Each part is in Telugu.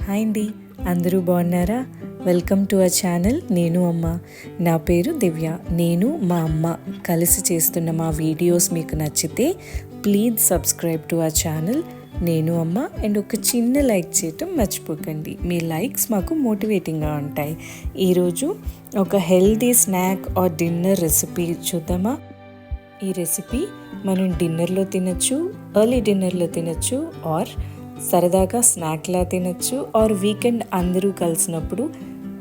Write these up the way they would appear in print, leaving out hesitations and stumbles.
హాయ్ అండి, అందరూ బాగున్నారా? Welcome to our channel. నేను అమ్మ. నా పేరు దివ్య. నేను మా అమ్మ కలిసి చేస్తున్న మా వీడియోస్ మీకు నచ్చితే please subscribe to our channel నేను అమ్మ. అండ్ ఒక చిన్న లైక్ చేయటం మర్చిపోకండి. మీ లైక్స్ మాకు మోటివేటింగ్గా ఉంటాయి. ఈరోజు ఒక healthy snack are dinner recipe చూద్దామా? ఈ రెసిపీ మనం డిన్నర్లో తినచ్చు, ఎర్లీ డిన్నర్లో తినచ్చు, ఆర్ సరదాగా స్నాక్లా తినచ్చు, ఆర్ వీకెండ్ అందరూ కలిసినప్పుడు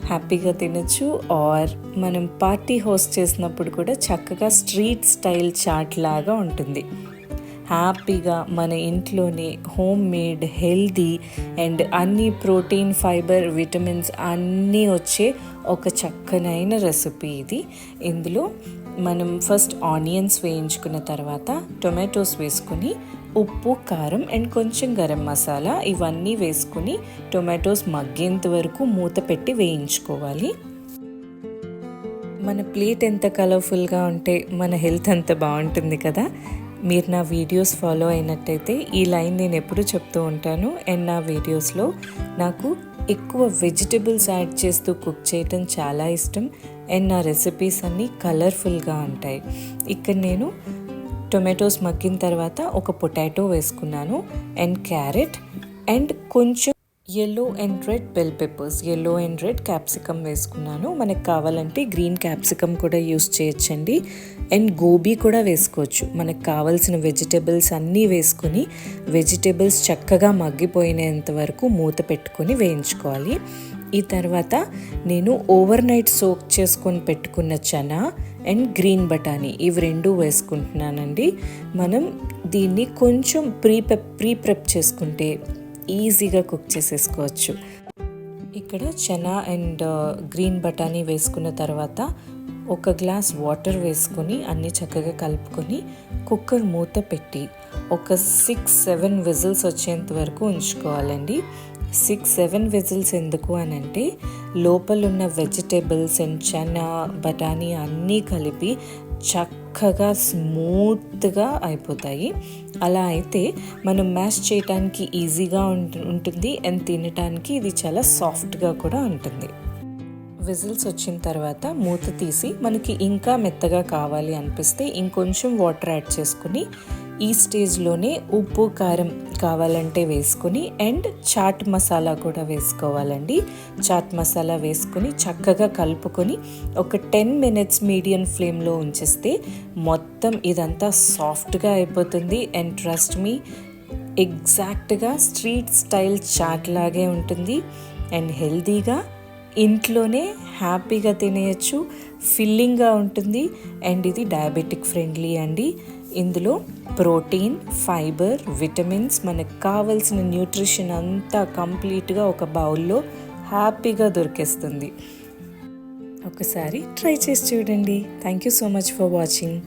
హ్యాపీగా తినచ్చు, ఆర్ మనం పార్టీ హోస్ట్ చేసినప్పుడు కూడా చక్కగా స్ట్రీట్ స్టైల్ చాట్ లాగా ఉంటుంది. హ్యాపీగా మన ఇంట్లోనే హోమ్ మేడ్ హెల్దీ అండ్ అన్ని ప్రోటీన్, ఫైబర్, విటమిన్స్ అన్నీ వచ్చే ఒక చక్కనైన రెసిపీ ఇది. ఇందులో మనం ఫస్ట్ ఆనియన్స్ వేయించుకున్న తర్వాత టొమాటోస్ వేసుకుని ఉప్పు, కారం అండ్ కొంచెం గరం మసాలా ఇవన్నీ వేసుకుని టొమాటోస్ మగ్గేంత వరకు మూత పెట్టి వేయించుకోవాలి. మన ప్లేట్ ఎంత కలర్ఫుల్గా ఉంటే మన హెల్త్ అంత బాగుంటుంది కదా. మీరు నా వీడియోస్ ఫాలో అయినట్టయితే ఈ లైన్ నేను ఎప్పుడూ చెప్తూ ఉంటాను. అండ్ నా వీడియోస్లో నాకు ఎక్కువ వెజిటబుల్స్ యాడ్ చేస్తూ కుక్ చేయటం చాలా ఇష్టం. అండ్ నా రెసిపీస్ అన్నీ కలర్ఫుల్గా ఉంటాయి. ఇక్కడ నేను టొమాటోస్ మగ్గిన తర్వాత ఒక పొటాటో వేసుకున్నాను, అండ్ క్యారెట్, అండ్ కొంచెం yellow and red bell peppers, yellow and red capsicum వేసుకున్నాను. మనకు కావాలంటే గ్రీన్ క్యాప్సికమ్ కూడా యూస్ చేయొచ్చండి. అండ్ గోబీ కూడా వేసుకోవచ్చు. మనకు కావాల్సిన వెజిటేబుల్స్ అన్నీ వేసుకొని వెజిటేబుల్స్ చక్కగా మగ్గిపోయినంత వరకు మూత పెట్టుకొని వేయించుకోవాలి. ఈ తర్వాత నేను ఓవర్ నైట్ సోక్ చేసుకొని పెట్టుకున్న చనా అండ్ గ్రీన్ బఠానీ ఇవి రెండు వేసుకుంటున్నానండి. మనం దీన్ని కొంచెం ప్రీ ప్రెప్ చేసుకుంటే ఈజీగా కుక్ చేసేసుకోవచ్చు. ఇక్కడ చనా అండ్ గ్రీన్ బఠానీ వేసుకున్న తర్వాత ఒక గ్లాస్ వాటర్ వేసుకొని అన్నీ చక్కగా కలుపుకొని కుక్కర్ మూత పెట్టి ఒక 6-7 విజిల్స్ వచ్చేంత వరకు ఉంచుకోవాలండి. 6-7 విజిల్స్ ఎందుకు అని అంటే లోపల ఉన్న వెజిటేబుల్స్ అండ్ చనా, బఠానీ అన్నీ కలిపి చక్కగా స్మూత్గా అయిపోతాయి. అలా అయితే మనం మ్యాష్ చేయడానికి ఈజీగా ఉంటుంది అండ్ తినడానికి ఇది చాలా సాఫ్ట్గా కూడా ఉంటుంది. విజిల్స్ వచ్చిన తర్వాత మూత తీసి మనకి ఇంకా మెత్తగా కావాలి అనిపిస్తే ఇంకొంచెం వాటర్ యాడ్ చేసుకుని ఈ స్టేజ్లోనే ఉప్పు, కారం కావాలంటే వేసుకొని అండ్ చాట్ మసాలా కూడా వేసుకోవాలండి. చాట్ మసాలా వేసుకొని చక్కగా కలుపుకొని ఒక 10 minutes మీడియం ఫ్లేమ్లో ఉంచేస్తే మొత్తం ఇదంతా సాఫ్ట్గా అయిపోతుంది. అండ్ ట్రస్ట్ మీ, ఎగ్జాక్ట్గా స్ట్రీట్ స్టైల్ చాట్ లాగే ఉంటుంది అండ్ హెల్తీగా ఇంట్లోనే హ్యాపీగా తినేయచ్చు. ఫిల్లింగ్గా ఉంటుంది అండ్ ఇది డయాబెటిక్ ఫ్రెండ్లీ అండి. ఇందులో ప్రోటీన్, ఫైబర్, విటమిన్స్, మనకు కావాల్సిన న్యూట్రిషన్ అంతా కంప్లీట్గా ఒక బౌల్లో హ్యాపీగా దొరికేస్తుంది. ఒకసారి ట్రై చేసి చూడండి. Thank you so much for watching.